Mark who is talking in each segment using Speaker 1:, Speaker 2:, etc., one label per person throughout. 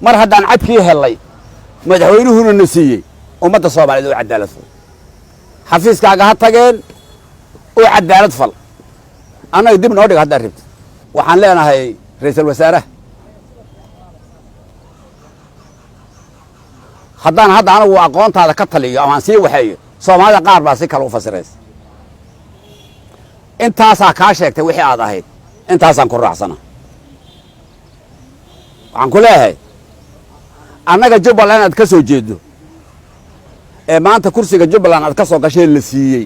Speaker 1: mar haddaan cadkii helay madaxweynuhuna na siiyey ummadda Soomaaliyeed oo cadaalad fal xafiiskaaga ha tageen oo cadaalad fal anaga dib noo dhig hadda ribta waxaan leenahay ra'iisul wasaaraha haddaan hadda anagu aqoontaada ka taliyo ama sii waxeeyo Soomaalida qaar baa si kale u fasiraysa intaasaa kaa sheegtay wixii aad ahayd intaasaan ku raacsana waxaan ku leeyahay annaga Jubbaland aad ka soo jeedo ee maanta kursiga Jubbaland aad ka soo gashay la siiyey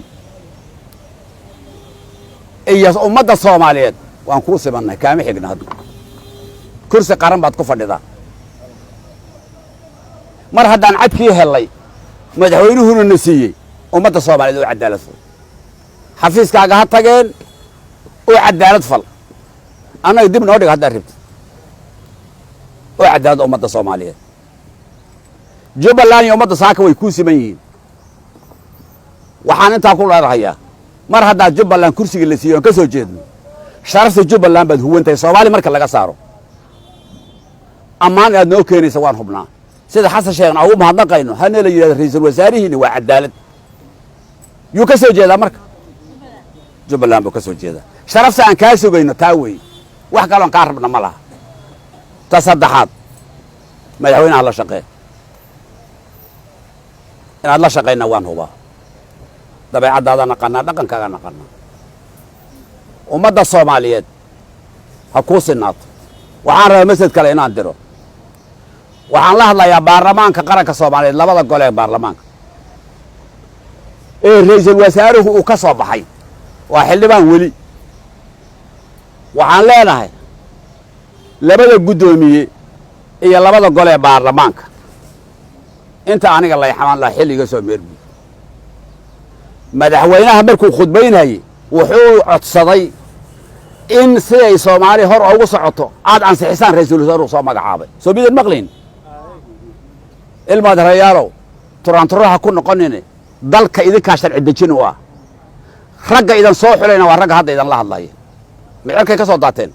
Speaker 1: iyo ummadda Soomaaliyeed waan ku sibanay kaama xigna hadda kursi qaran baad ku fadhidaa mar haddaan cadkii helay madaxweynuhuna na siiyey ummadda Soomaaliyeed oo cadaalad fal xafiiskaaga ha tageen oo cadaalad fal anaga dib noo dhig hadda ribta oo cadaalad ummadda Soomaaliyeed Jubbaland iyo ummadda saaka way ku siman yihiin waxaan intaa ku leedahay mar hadda Jubbaland kursiga la siiyay ka soo jeedno sharafta Jubbaland baad huwantay Soomaali marka laga saaro amaan aad noo keenaysa waan hubnaa sida xasan sheegna ugu mahadnaqayno hana la yiraahdo ra'iisul wasaarihiina waa cadaalad yuu ka soo jeedaa marka Jubbaland buu ka soo jeedaa sharafta aan ka sugayno taa way wax kale aan ka rabna ma laha tasaddexaad madaxweynaha la shaqeey inaad la shaqeyna waan hubaa dabeecadaada naqana dhaqankaaga naqana ummadda Soomaaliyeed ha ku sinaato waxaan rabaa masjid kale inaan diro waxaan la hadlayaa baarlamaanka qaranka Soomaaliyeed labada gole ee baarlamaanka ee ra'iisul wasaaruhu uu ka soo baxay waa xildhibaan weli waxaan leenahay labada gudoomiye iyo labada gole ee baarlamaanka inta aniga la yaxamaan la xilliga soo meerbu madaxweynaha markuu khudbaynayay wuxuu codsaday in siday Soomaali hor ugu socoto aad ansixisaan ra'iisul wasaaruhu soo magacaabay soo bidan maqlin ilmaad rayaalo turaanturaha ku noqonine dalka idinka sharci dejin u ah ragga idan soo xulayna waa ragga hadda idan la hadlaya micirkay ka soo daateen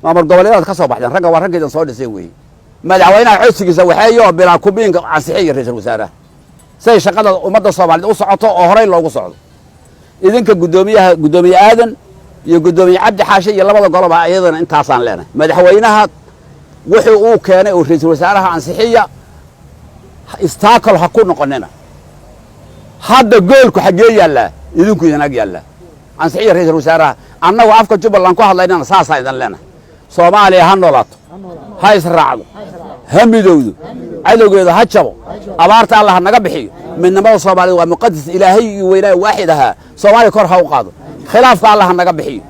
Speaker 1: maamul goboleedyada ka soo baxdeen ragga waa ragga idan soo dhisay weey madaxweynaha codsigiisa waxayo bilaa kubiinka ansixiyay ra'iisul wasaaraha say shaqada ummadda Soomaaliyeed u socoto oo horey loogu socdo idinka gudoomiye aadan iyo gudoomiye cabdi xaashi iyo labada goloba ayadana intaasaan leenahay madaxweynaha wuxuu uu keenay oo ra'iisul wasaaraha ansixiya istaakal ha ku noqonina hadda goolku xagee yaala idinku idin ag yaala ansixiya ra'iisul wasaaraha annagu afka Jubbaland ku hadlaynana saasa idan leenahay Soomaaliya ha noolaato ha israacdo ha midowdo cadowgeeda ha jabo abaarta Allah naga bixiyo midnimada Soomaaliyeed waa muqaddas ilaahay weynaa waaxid aha Soomaaliya kor ha u qaado khilaafka Allah naga bixiyo